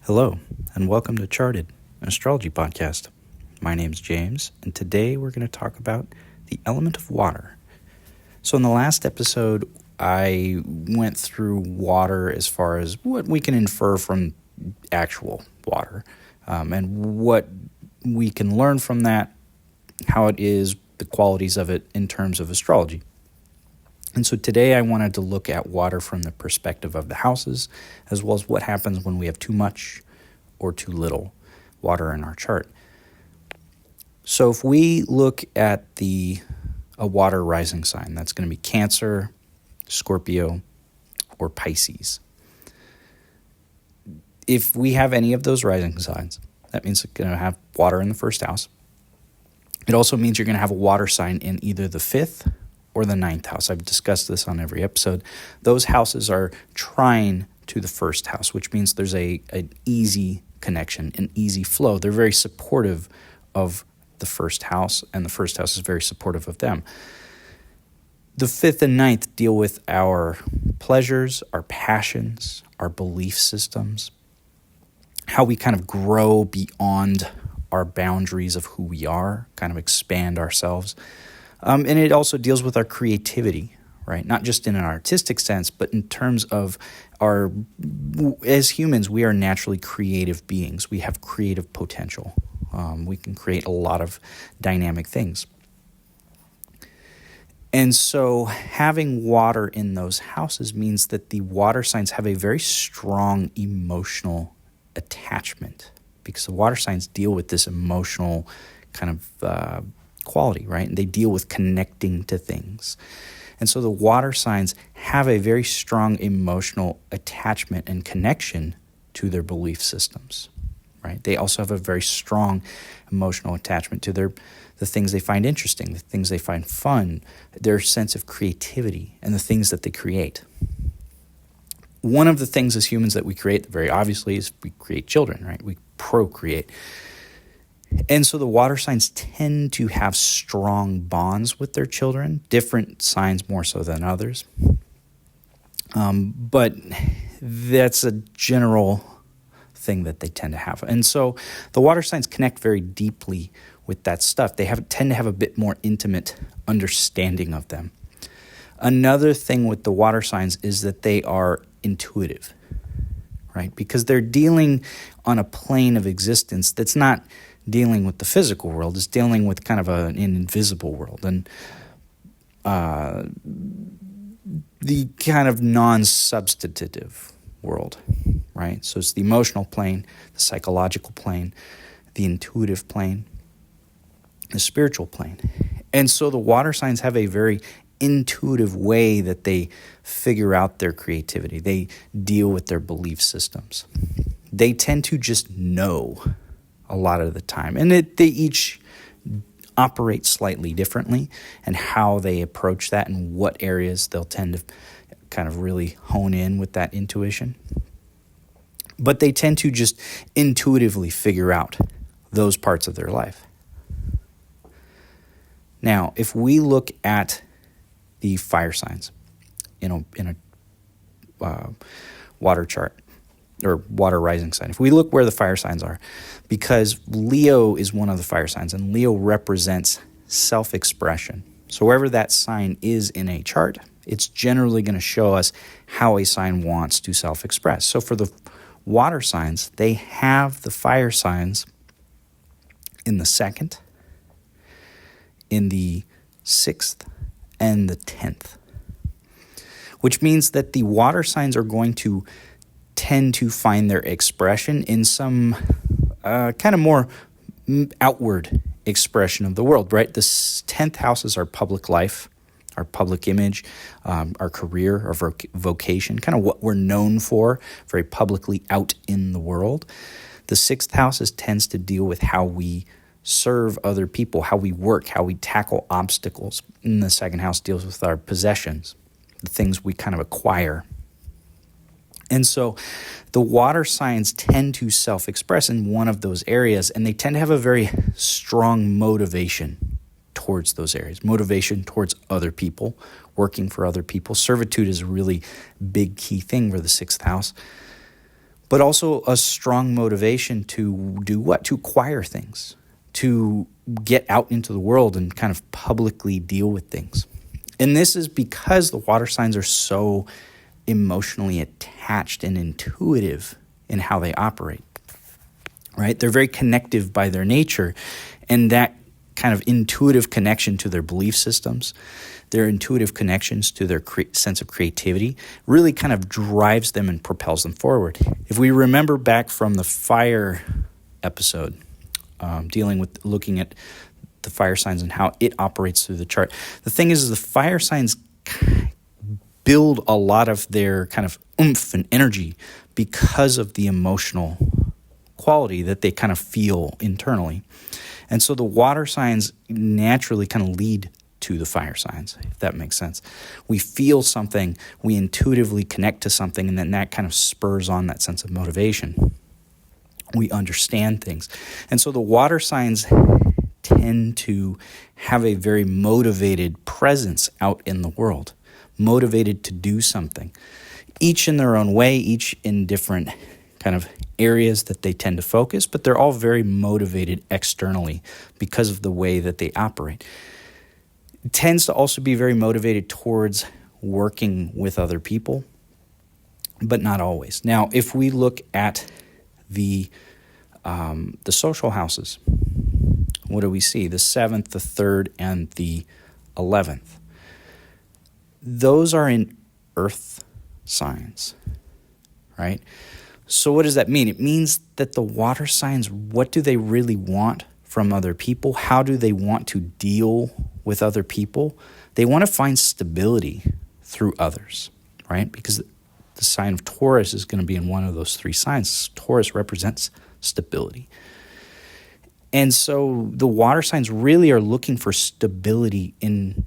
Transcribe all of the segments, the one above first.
Hello, and welcome to Charted, an astrology podcast. My name's James, and today we're going to talk about the element of water. So in the last episode, I went through water as far as what we can infer from actual water, and what we can learn from that, how it is, the qualities of it in terms of astrology. And so today I wanted to look at water from the perspective of the houses, as well as what happens when we have too much or too little water in our chart. So if we look at a water rising sign, that's going to be Cancer, Scorpio, or Pisces. If we have any of those rising signs, that means it's going to have water in the first house. It also means you're going to have a water sign in either the 5th or the 9th house. I've discussed this on every episode. Those houses are trine to the first house, which means there's an easy connection, an easy flow. They're very supportive of the first house, and the first house is very supportive of them. The 5th and 9th deal with our pleasures, our passions, our belief systems, how we kind of grow beyond our boundaries of who we are, kind of expand ourselves. And it also deals with our creativity, right? Not just in an artistic sense, but in terms of as humans, we are naturally creative beings. We have creative potential. We can create a lot of dynamic things. And so having water in those houses means that the water signs have a very strong emotional attachment, because the water signs deal with this emotional kind of quality, right? And they deal with connecting to things. And so the water signs have a very strong emotional attachment and connection to their belief systems, right? They also have a very strong emotional attachment to the things they find interesting, the things they find fun, their sense of creativity, and the things that they create. One of the things as humans that we create, very obviously, is we create children, right? We procreate. And so the water signs tend to have strong bonds with their children, different signs more so than others. But that's a general thing that they tend to have. And so the water signs connect very deeply with that stuff. They tend to have a bit more intimate understanding of them. Another thing with the water signs is that they are intuitive, right? Because they're dealing on a plane of existence that's not dealing with the physical world, is dealing with kind of an invisible world, and the kind of non-substantive world, right? So it's the emotional plane, the psychological plane, the intuitive plane, the spiritual plane. And so the water signs have a very intuitive way that they figure out their creativity. They deal with their belief systems. They tend to just know a lot of the time. And they each operate slightly differently, and how they approach that and what areas they'll tend to kind of really hone in with that intuition. But they tend to just intuitively figure out those parts of their life. Now, if we look at the fire signs in a water chart, or water rising sign. If we look where the fire signs are, because Leo is one of the fire signs, and Leo represents self-expression. So wherever that sign is in a chart, it's generally going to show us how a sign wants to self-express. So for the water signs, they have the fire signs in the 2nd, in the 6th, and the 10th, which means that the water signs are going to tend to find their expression in some kind of more outward expression of the world, right? The 10th house is our public life, our public image, our career, our vocation, kind of what we're known for, very publicly out in the world. The 6th house tends to deal with how we serve other people, how we work, how we tackle obstacles. And the 2nd house deals with our possessions, the things we kind of acquire. And so the water signs tend to self-express in one of those areas, and they tend to have a very strong motivation towards those areas, motivation towards other people, working for other people. Servitude is a really big key thing for the 6th house. but also a strong motivation to do what? To acquire things, to get out into the world and kind of publicly deal with things. And this is because the water signs are so emotionally attached and intuitive in how they operate, right? They're very connective by their nature, and that kind of intuitive connection to their belief systems, their intuitive connections to their sense of creativity really kind of drives them and propels them forward. If we remember back from the fire episode, looking at the fire signs and how it operates through the chart, the thing is the fire signs build a lot of their kind of oomph and energy because of the emotional quality that they kind of feel internally. And so the water signs naturally kind of lead to the fire signs, if that makes sense. We feel something, we intuitively connect to something, and then that kind of spurs on that sense of motivation. We understand things. And so the water signs tend to have a very motivated presence out in the world, motivated to do something, each in their own way, each in different kind of areas that they tend to focus, but they're all very motivated externally because of the way that they operate. It tends to also be very motivated towards working with other people, but not always. Now, if we look at the social houses, what do we see? The 7th, the 3rd, and the 11th. Those are in earth signs, right? So what does that mean? It means that the water signs, what do they really want from other people? How do they want to deal with other people? They want to find stability through others, right? Because the sign of Taurus is going to be in one of those three signs. Taurus represents stability. And so the water signs really are looking for stability in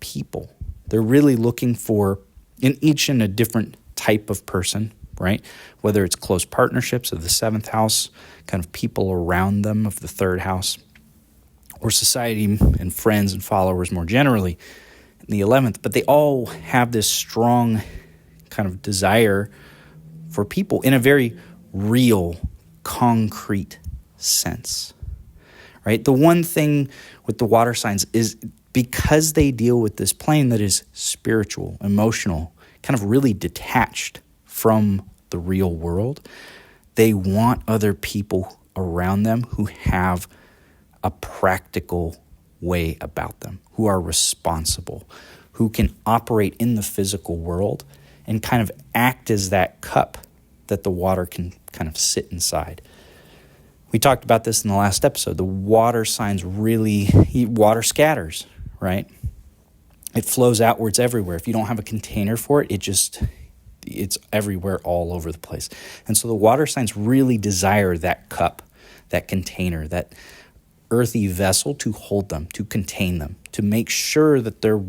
people. They're really looking for, each in a different type of person, right? Whether it's close partnerships of the 7th house, kind of people around them of the 3rd house, or society and friends and followers more generally in the 11th. But they all have this strong kind of desire for people in a very real, concrete sense, right? The one thing with the water signs is because they deal with this plane that is spiritual, emotional, kind of really detached from the real world, they want other people around them who have a practical way about them, who are responsible, who can operate in the physical world and kind of act as that cup that the water can kind of sit inside. We talked about this in the last episode. The water signs water scatters, right? It flows outwards everywhere. If you don't have a container for it, it's everywhere all over the place. And so the water signs really desire that cup, that container, that earthy vessel to hold them, to contain them, to make sure that their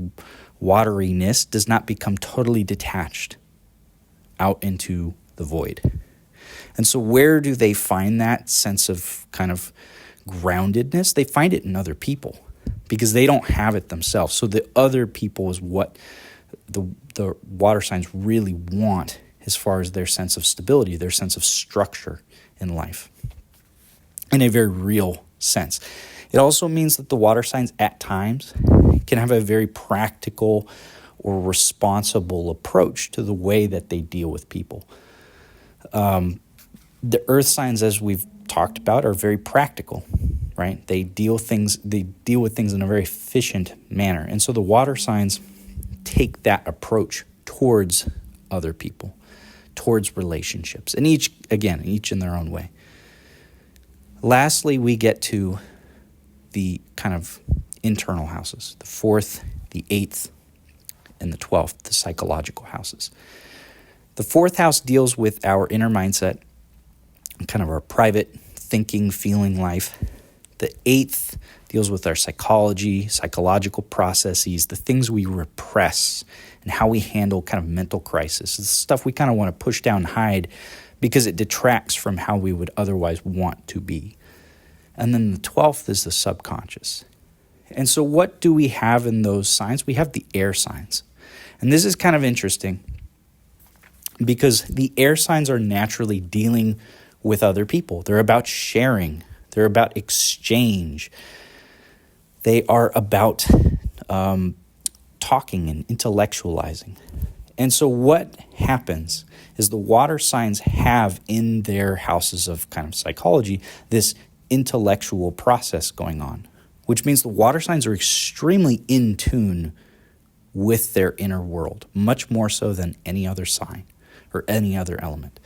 wateriness does not become totally detached out into the void. And so where do they find that sense of kind of groundedness? They find it in other people because they don't have it themselves. So the other people is what the water signs really want as far as their sense of stability, their sense of structure in life, in a very real sense. It also means that the water signs at times can have a very practical or responsible approach to the way that they deal with people. The earth signs, as we've talked about, are very practical, right? They deal with things in a very efficient manner. And so the water signs take that approach towards other people, towards relationships, and each in their own way. Lastly, we get to the kind of internal houses, the 4th, the 8th, and the 12th, the psychological houses. The 4th house deals with our inner mindset, kind of our private thinking, feeling life. The 8th deals with our psychology, psychological processes, the things we repress, and how we handle kind of mental crisis. It's stuff we kind of want to push down and hide because it detracts from how we would otherwise want to be. And then the 12th is the subconscious. And so what do we have in those signs? We have the air signs. And this is kind of interesting because the air signs are naturally dealing with other people. They're about sharing. They're about exchange. They are about talking and intellectualizing. And so what happens is the water signs have in their houses of kind of psychology this intellectual process going on, which means the water signs are extremely in tune with their inner world, much more so than any other sign or any other element.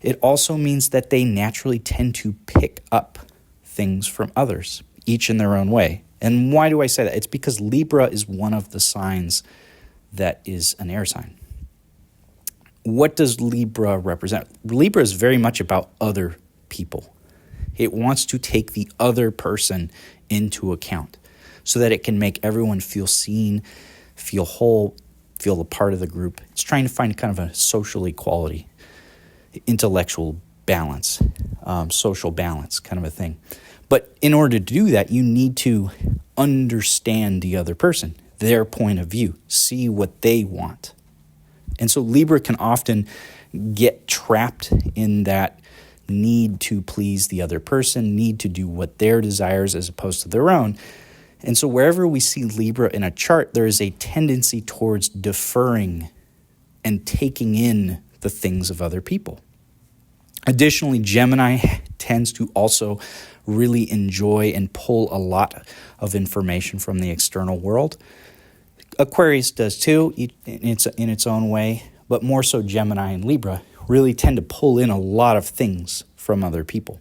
It also means that they naturally tend to pick up things from others, each in their own way. And why do I say that? It's because Libra is one of the signs that is an air sign. What does Libra represent? Libra is very much about other people. It wants to take the other person into account so that it can make everyone feel seen, feel whole, feel a part of the group. It's trying to find kind of a social equality, intellectual balance, social balance kind of a thing. But in order to do that, you need to understand the other person, their point of view, see what they want. And so Libra can often get trapped in that need to please the other person, need to do what their desires as opposed to their own. And so wherever we see Libra in a chart, there is a tendency towards deferring and taking in the things of other people. Additionally, Gemini tends to also really enjoy and pull a lot of information from the external world. Aquarius does too, in its own way, but more so Gemini and Libra really tend to pull in a lot of things from other people.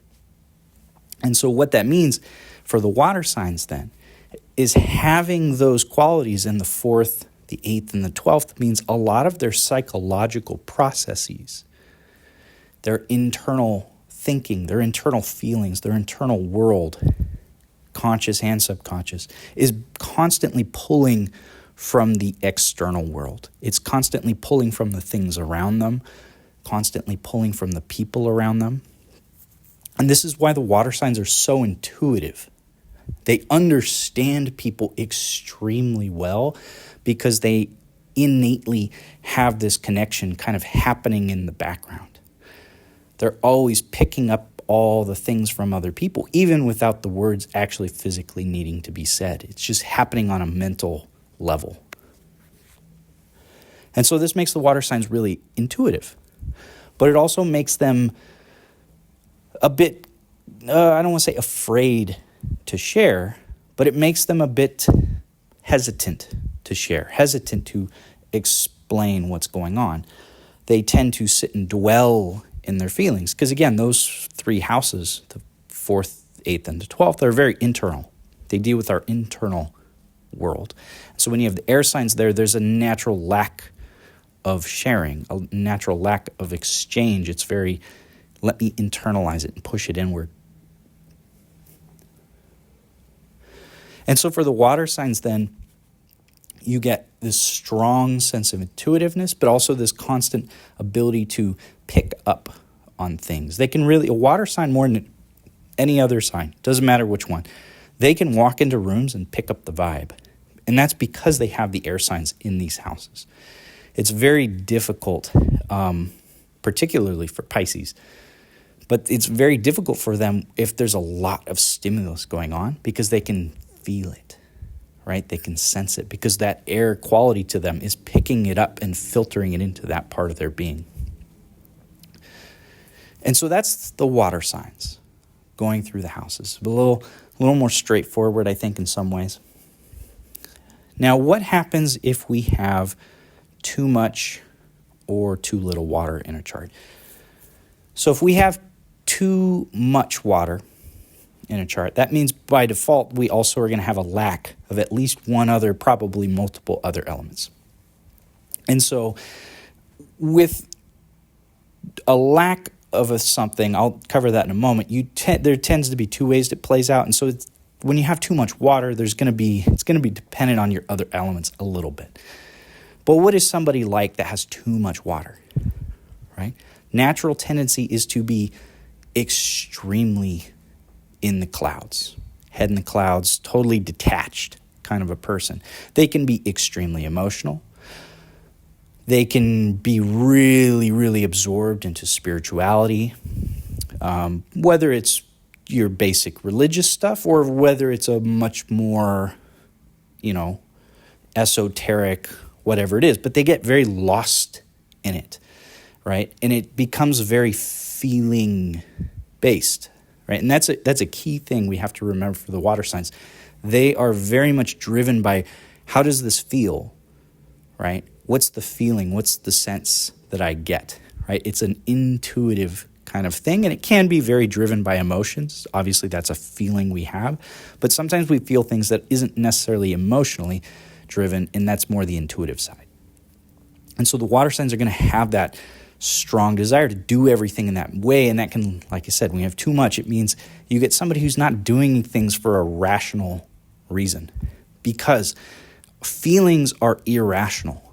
And so what that means for the water signs then is having those qualities in the 4th, the 8th, and the 12th means a lot of their psychological processes, their internal thinking, their internal feelings, their internal world, conscious and subconscious, is constantly pulling from the external world. It's constantly pulling from the things around them, constantly pulling from the people around them. And this is why the water signs are so intuitive. They understand people extremely well because they innately have this connection kind of happening in the background. They're always picking up all the things from other people, even without the words actually physically needing to be said. It's just happening on a mental level. And so this makes the water signs really intuitive. But it also makes them a bit, I don't want to say afraid to share, but it makes them a bit hesitant to share, hesitant to explain what's going on. They tend to sit and dwell in their feelings. Because again, those 3 houses, the 4th, 8th, and the 12th, are very internal. They deal with our internal world. So when you have the air signs there, there's a natural lack of sharing, a natural lack of exchange. It's very, let me internalize it and push it inward. And so for the water signs then, you get this strong sense of intuitiveness, but also this constant ability to pick up on things. They can really, a water sign more than any other sign, doesn't matter which one, they can walk into rooms and pick up the vibe. And that's because they have the air signs in these houses. It's very difficult, particularly for Pisces, but it's very difficult for them if there's a lot of stimulus going on because they can feel it, right? They can sense it because that air quality to them is picking it up and filtering it into that part of their being. And so that's the water signs going through the houses. A little more straightforward, I think, in some ways. Now, what happens if we have too much or too little water in a chart? So if we have too much water in a chart, that means by default, we also are going to have a lack of at least one other, probably multiple other elements. And so with a lack of something, I'll cover that in a moment, there tends to be 2 ways it plays out. And so when you have too much water, it's going to be dependent on your other elements a little bit. But what is somebody like that has too much water, right? Natural tendency is to be extremely in the clouds, head in the clouds, totally detached kind of a person. They can be extremely emotional. They can be really, really absorbed into spirituality, whether it's your basic religious stuff or whether it's a much more, esoteric, whatever it is. But they get very lost in it, right? And it becomes very feeling-based, right? And that's a key thing we have to remember for the water signs. They are very much driven by, how does this feel, right? What's the feeling? What's the sense that I get, right? It's an intuitive kind of thing, and it can be very driven by emotions. Obviously, that's a feeling we have, but sometimes we feel things that isn't necessarily emotionally driven, and that's more the intuitive side. And so the water signs are going to have that strong desire to do everything in that way, and that can, like I said, when you have too much, it means you get somebody who's not doing things for a rational reason, because feelings are irrational.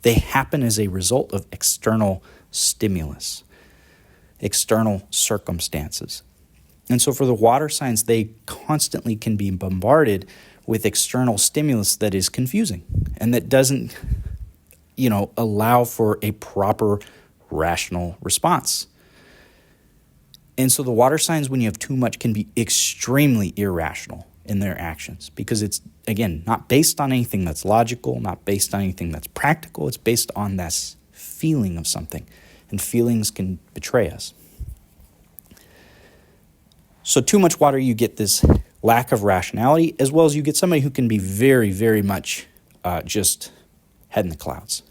They happen as a result of external stimulus, external circumstances. And so for the water signs, they constantly can be bombarded with external stimulus that is confusing and that doesn't, allow for a proper rational response. And so the water signs, when you have too much, can be extremely irrational in their actions because it's, again, not based on anything that's logical, not based on anything that's practical. It's based on this feeling of something, and feelings can betray us. So too much water, you get this lack of rationality, as well as you get somebody who can be very, very much just head in the clouds,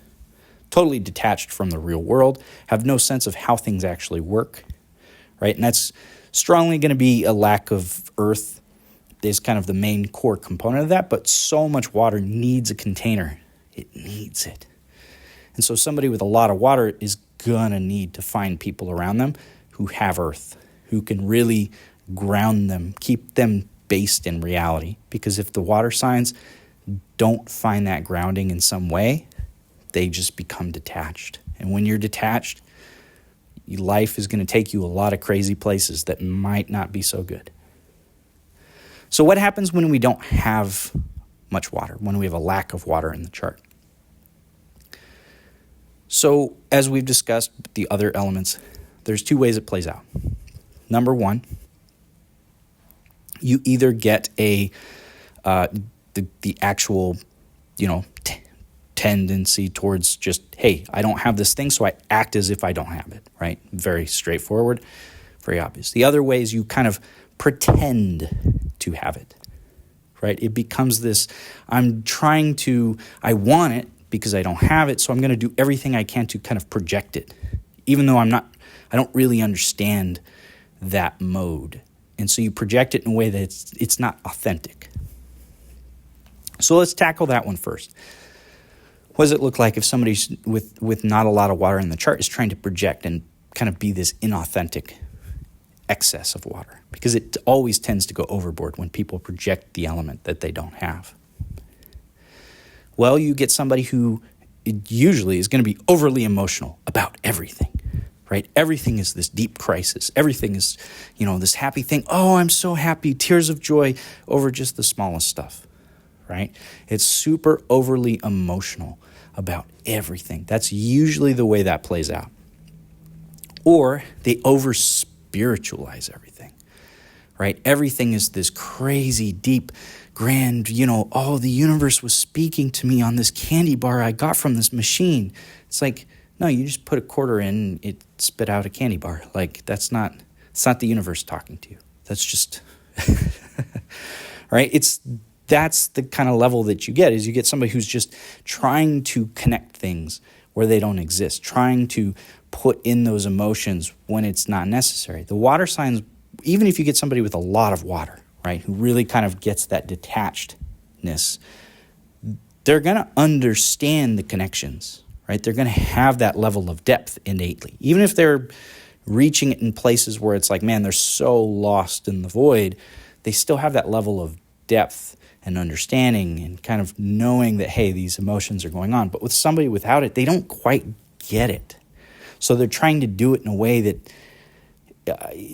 totally detached from the real world, have no sense of how things actually work, right? And that's strongly going to be a lack of earth is kind of the main core component of that, but so much water needs a container. It needs it. And so somebody with a lot of water is going to need to find people around them who have earth, who can really ground them, keep them based in reality. Because if the water signs don't find that grounding in some way, they just become detached. And when you're detached, life is going to take you a lot of crazy places that might not be so good. So what happens when we don't have much water, when we have a lack of water in the chart? So as we've discussed the other elements, there's two ways it plays out. Number one, you either get the actual, tendency towards just, hey, I don't have this thing, so I act as if I don't have it, right? Very straightforward, very obvious. The other way is you kind of pretend to have it, right? It becomes this, I want it because I don't have it, so I'm going to do everything I can to kind of project it, even though I don't really understand that mode. And so you project it in a way that it's not authentic. So let's tackle that one first. What does it look like if somebody with not a lot of water in the chart is trying to project and kind of be this inauthentic excess of water? Because it always tends to go overboard when people project the element that they don't have. Well, you get somebody who usually is going to be overly emotional about everything, right? Everything is this deep crisis. Everything is, this happy thing. Oh, I'm so happy. Tears of joy over just the smallest stuff, right? It's super overly emotional about everything. That's usually the way that plays out. Or they over-spiritualize everything, right? Everything is this crazy, deep, grand, the universe was speaking to me on this candy bar I got from this machine. It's like, no, you just put a quarter in, it spit out a candy bar. Like, it's not the universe talking to you. That's just, right? That's the kind of level that you get, is you get somebody who's just trying to connect things where they don't exist, trying to put in those emotions when it's not necessary. The water signs, even if you get somebody with a lot of water, right, who really kind of gets that detachedness, they're going to understand the connections, right? They're going to have that level of depth innately. Even if they're reaching it in places where it's like, man, they're so lost in the void, they still have that level of depth and understanding and kind of knowing that, hey, these emotions are going on. But with somebody without it, they don't quite get it. So they're trying to do it in a way that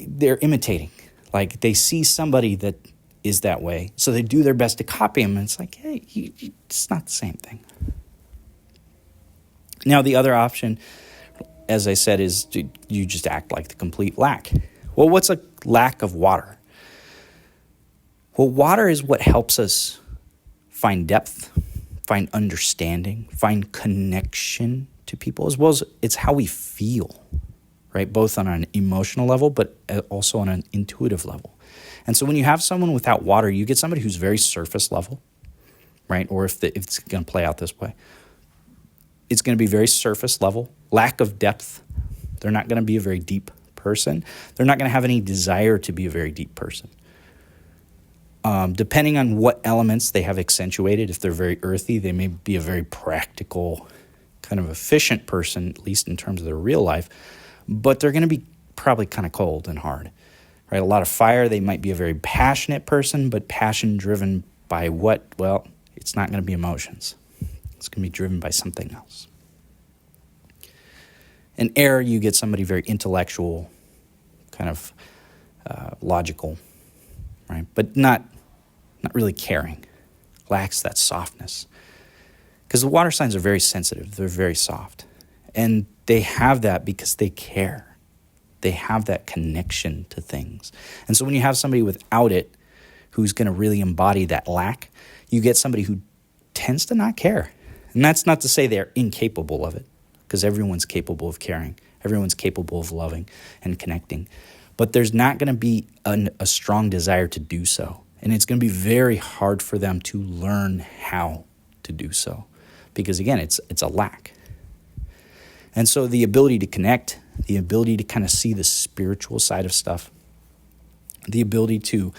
they're imitating. Like, they see somebody that is that way, so they do their best to copy him, and it's like, hey, it's not the same thing. Now, the other option, as I said, is you just act like the complete lack. Well, what's a lack of water? Well, water is what helps us find depth, find understanding, find connection to people, as well as it's how we feel, right? Both on an emotional level, but also on an intuitive level. And so when you have someone without water, you get somebody who's very surface level, right? Or if it's going to play out this way, it's going to be very surface level, lack of depth. They're not going to be a very deep person. They're not going to have any desire to be a very deep person. Depending on what elements they have accentuated, if they're very earthy, they may be a very practical, kind of efficient person, at least in terms of their real life, but they're going to be probably kind of cold and hard, right? A lot of fire, they might be a very passionate person, but passion driven by what? Well, it's not going to be emotions. It's going to be driven by something else. In air, you get somebody very intellectual, kind of logical, right? But not really caring, lacks that softness. Because the water signs are very sensitive, they're very soft. And they have that because they care. They have that connection to things. And so when you have somebody without it, who's going to really embody that lack, you get somebody who tends to not care. And that's not to say they're incapable of it, because everyone's capable of caring. Everyone's capable of loving and connecting. But there's not going to be a strong desire to do so. And it's going to be very hard for them to learn how to do so. Because again, it's a lack. And so the ability to connect, the ability to kind of see the spiritual side of stuff, the ability to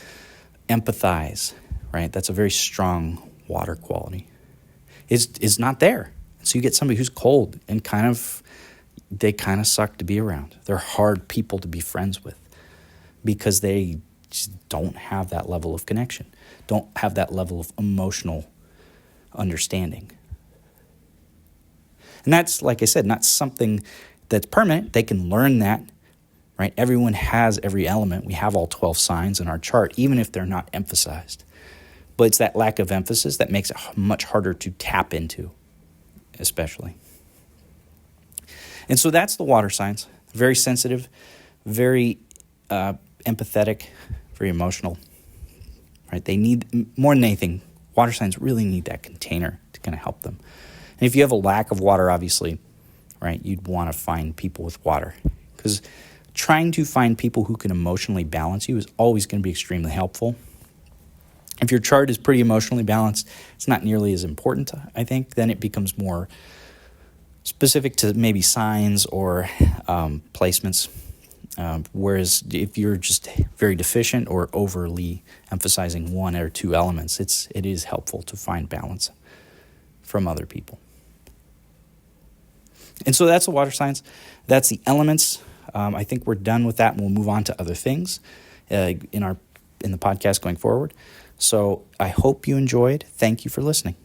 empathize, right? That's a very strong water quality. Is not there. So you get somebody who's cold and they kind of suck to be around. They're hard people to be friends with because they just don't have that level of connection, don't have that level of emotional understanding. And that's, like I said, not something that's permanent. They can learn that, right? Everyone has every element. We have all 12 signs in our chart, even if they're not emphasized. But it's that lack of emphasis that makes it much harder to tap into, especially. And so that's the water signs. Very sensitive, very empathetic, very emotional, right? They need, more than anything, water signs really need that container to kind of help them. And if you have a lack of water, obviously, right, you'd want to find people with water. Because trying to find people who can emotionally balance you is always going to be extremely helpful. If your chart is pretty emotionally balanced, it's not nearly as important, I think. Then it becomes more specific to maybe signs or placements. Whereas if you're just very deficient or overly emphasizing one or two elements, it is helpful to find balance from other people. And so that's the water signs. That's the elements. I think we're done with that, and we'll move on to other things in the podcast going forward. So I hope you enjoyed. Thank you for listening.